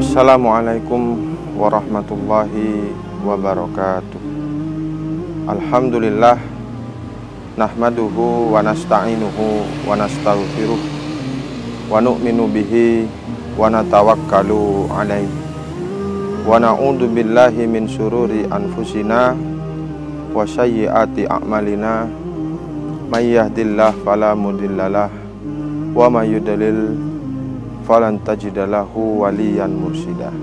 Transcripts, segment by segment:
Assalamualaikum warahmatullahi wabarakatuh. Alhamdulillah, nahmaduhu wa nasta'inuhu wa nastaghfiruh wa nu'minu bihi wa natawakkalu alaihi wa na'udzu billahi min syururi anfusina wa sayyiati a'malina may yahdihillahu fala mudhillalah wa may yudlil falan tajida lahu waliyan mursyida.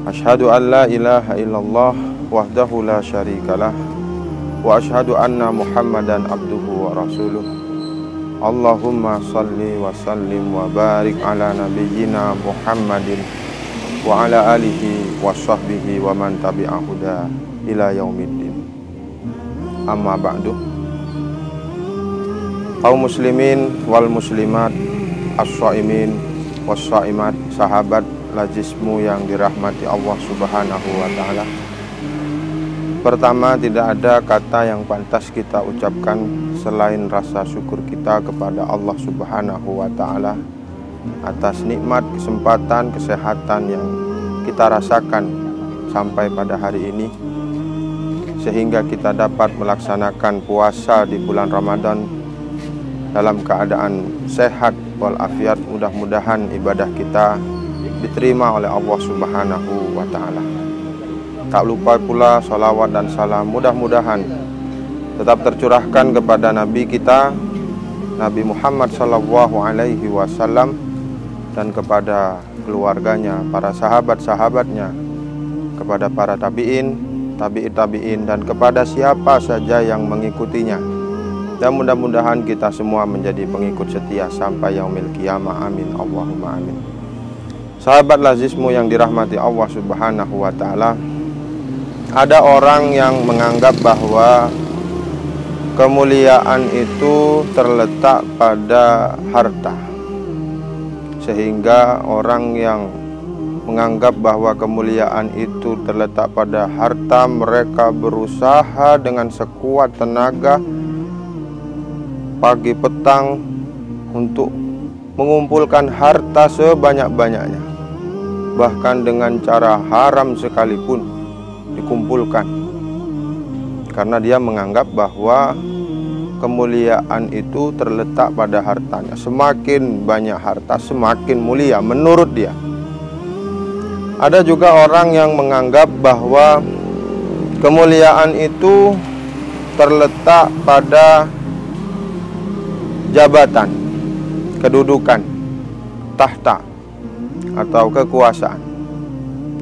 Asyhadu an la ilaha illallah wahdahu la syarikalah wa asyhadu anna Muhammadan abduhu wa rasuluh. Allahumma salli wa sallim wa barik ala nabiyyina Muhammadin wa ala alihi wa sahbihi wa man tabi'ahuda ila yaumiddin. Amma ba'du. Kaum muslimin wal muslimat, as-shaimin was-shaimat, sahabat lazismu yang dirahmati Allah Subhanahu wa ta'ala. Pertama, tidak ada kata yang pantas kita ucapkan selain rasa syukur kita kepada Allah Subhanahu wa ta'ala atas nikmat, kesempatan, kesehatan yang kita rasakan sampai pada hari ini, sehingga kita dapat melaksanakan puasa di bulan Ramadan dalam keadaan sehat walafiat. Mudah-mudahan ibadah kita diterima oleh Allah Subhanahu wa ta'ala. Tak lupa pula salawat dan salam mudah-mudahan tetap tercurahkan kepada Nabi kita, Nabi Muhammad sallallahu alaihi wasallam, dan kepada keluarganya, para sahabat-sahabatnya, kepada para tabi'in, tabi'in, dan kepada siapa saja yang mengikutinya. Dan mudah-mudahan kita semua menjadi pengikut setia sampai yaumil qiyamah. Amin Allahumma amin. Sahabat lazismu yang dirahmati Allah Subhanahu wa ta'ala, ada orang yang menganggap bahwa kemuliaan itu terletak pada harta, sehingga orang yang menganggap bahwa kemuliaan itu terletak pada harta, mereka berusaha dengan sekuat tenaga pagi petang untuk mengumpulkan harta sebanyak-banyaknya, bahkan dengan cara haram sekalipun dikumpulkan, karena dia menganggap bahwa kemuliaan itu terletak pada hartanya. Semakin banyak harta, semakin mulia menurut dia. Ada juga orang yang menganggap bahwa kemuliaan itu terletak pada jabatan, kedudukan, tahta, atau kekuasaan,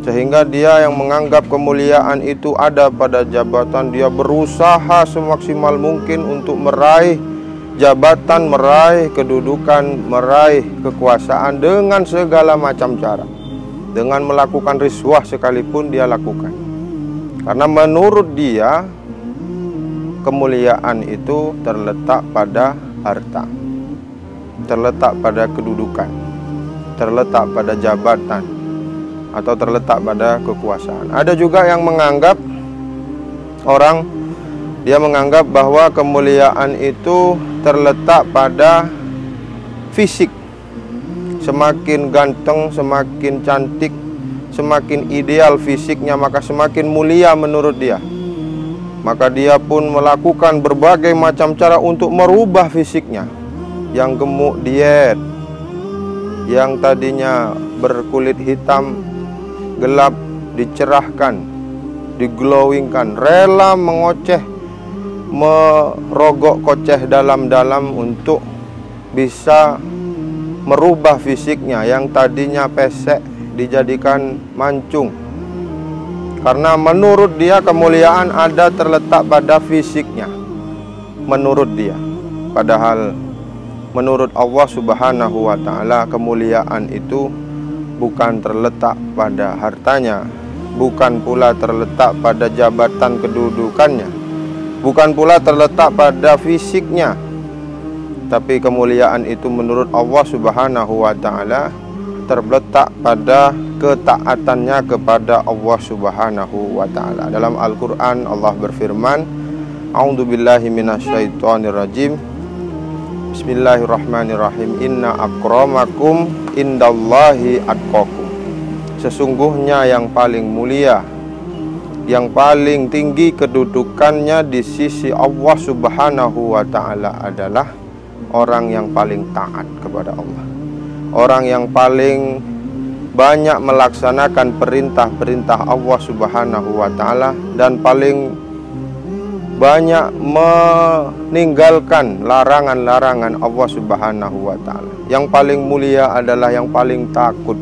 sehingga dia yang menganggap kemuliaan itu ada pada jabatan, dia berusaha semaksimal mungkin untuk meraih jabatan, meraih kedudukan, meraih kekuasaan dengan segala macam cara, dengan melakukan riswah sekalipun dia lakukan, karena menurut dia kemuliaan itu terletak pada harta, terletak pada kedudukan, terletak pada jabatan, atau terletak pada kekuasaan. Ada juga yang menganggap dia menganggap bahwa kemuliaan itu terletak pada fisik. Semakin ganteng, semakin cantik, semakin ideal fisiknya, maka semakin mulia menurut dia. Maka dia pun melakukan berbagai macam cara untuk merubah fisiknya. Yang gemuk diet, yang tadinya berkulit hitam gelap dicerahkan, diglowingkan, rela mengoceh, merogok koceh dalam-dalam untuk bisa merubah fisiknya yang tadinya pesek dijadikan mancung. Karena menurut dia kemuliaan ada terletak pada fisiknya, menurut dia. Padahal menurut Allah Subhanahu wa ta'ala kemuliaan itu bukan terletak pada hartanya, bukan pula terletak pada jabatan kedudukannya, bukan pula terletak pada fisiknya. Tapi kemuliaan itu menurut Allah Subhanahu wa ta'ala terletak pada ketaatannya kepada Allah Subhanahu wa ta'ala. Dalam Al-Quran Allah berfirman, A'udzubillahi minasyaitonirrajim, Bismillahirrahmanirrahim. Inna akramakum indallahi atqakum. Sesungguhnya yang paling mulia, yang paling tinggi kedudukannya di sisi Allah Subhanahu wa ta'ala adalah orang yang paling taat kepada Allah, orang yang paling banyak melaksanakan perintah-perintah Allah Subhanahu wa ta'ala dan paling banyak meninggalkan larangan-larangan Allah Subhanahu wa ta'ala. Yang paling mulia adalah yang paling takut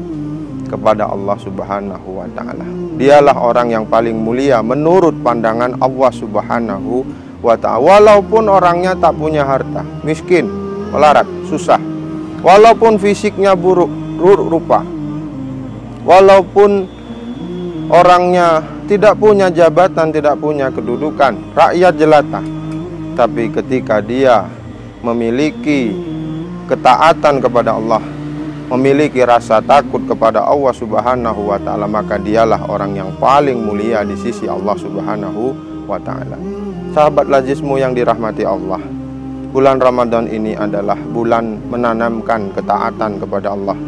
kepada Allah Subhanahu wa ta'ala. Dialah orang yang paling mulia menurut pandangan Allah Subhanahu wa ta'ala. Walaupun orangnya tak punya harta, miskin, melarat, susah, walaupun fisiknya buruk rupa, walaupun orangnya tidak punya jabatan, tidak punya kedudukan, rakyat jelata, tapi ketika dia memiliki ketaatan kepada Allah, memiliki rasa takut kepada Allah Subhanahu wa ta'ala, maka dialah orang yang paling mulia di sisi Allah Subhanahu wa ta'ala. Sahabat lazismu yang dirahmati Allah, bulan Ramadan ini adalah bulan menanamkan ketaatan kepada Allah,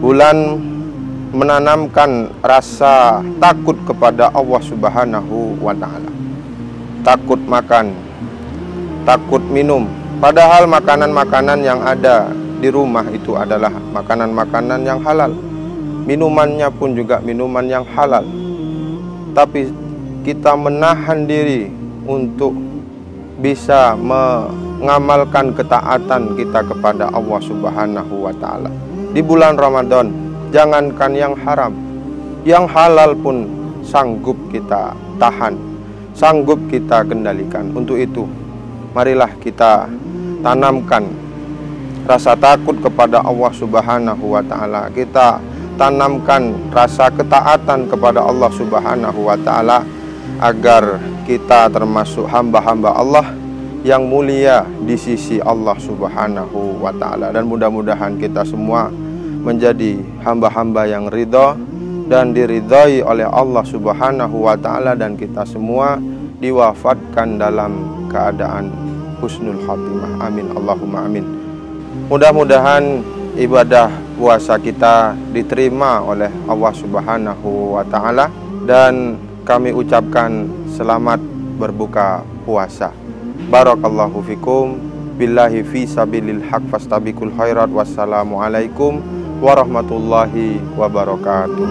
bulan menanamkan rasa takut kepada Allah Subhanahu wa ta'ala. Takut makan, takut minum, padahal makanan-makanan yang ada di rumah itu adalah makanan-makanan yang halal, minumannya pun juga minuman yang halal, tapi kita menahan diri untuk bisa mengamalkan ketaatan kita kepada Allah Subhanahu wa ta'ala. Di bulan Ramadan, jangankan yang haram, yang halal pun sanggup kita tahan, sanggup kita kendalikan. Untuk itu, marilah kita tanamkan rasa takut kepada Allah Subhanahu wa ta'ala. Kita tanamkan rasa ketaatan kepada Allah Subhanahu wa ta'ala, agar kita termasuk hamba-hamba Allah yang mulia di sisi Allah Subhanahu wa ta'ala. Dan mudah-mudahan kita semua menjadi hamba-hamba yang ridha dan diridhai oleh Allah Subhanahu wa ta'ala, dan kita semua diwafatkan dalam keadaan husnul khatimah. Amin, Allahumma amin. Mudah-mudahan ibadah puasa kita diterima oleh Allah Subhanahu wa ta'ala, dan kami ucapkan selamat berbuka puasa. Barakallahu fikum, billahi fi sabilil haq, fastabiqul khairat. Wassalamualaikum warahmatullahi wabarakatuh.